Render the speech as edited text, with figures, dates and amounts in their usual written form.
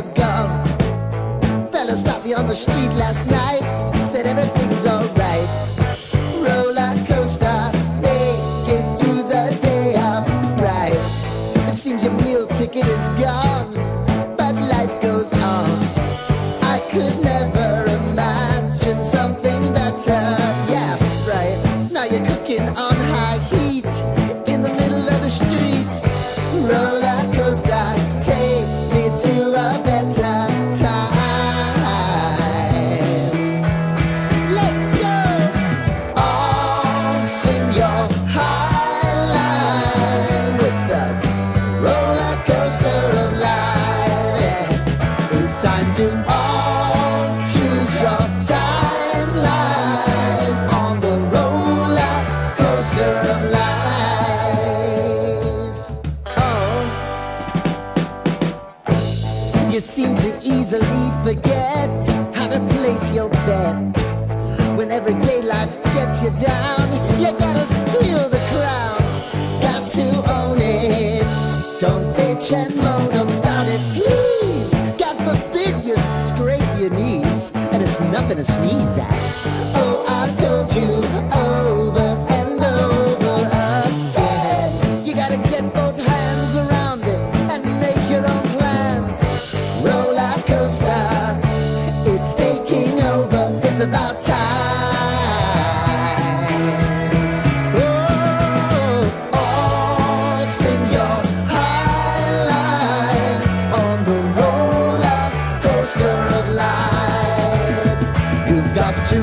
you're gone. Fella stopped me on the street last night, said everything's alright. Roller coaster, make it through the day upright. It seems your meal ticket is gone, but life goes on. I could never imagine something better. Yeah, right. Now you're cooking on high heat in the middle of the street. Roller coaster, take me to a better time. Let's go! All sing your high line with the roller coaster of life. Yeah. It's time to all choose your timeline on the roller coaster of life. Oh, you seem to easily forget how to place your bet. When everyday life gets you down, you gotta steal the crown. Got to own it. Don't bitch and moan about it, please. God forbid you scrape your knees, and it's nothing to sneeze at. Oh, I've told you over and over again, you gotta get both hands around it and make your own plans. Roller coaster, it's taking over, it's about time. Oh, all sing your high line on the roller coaster of life. You've got to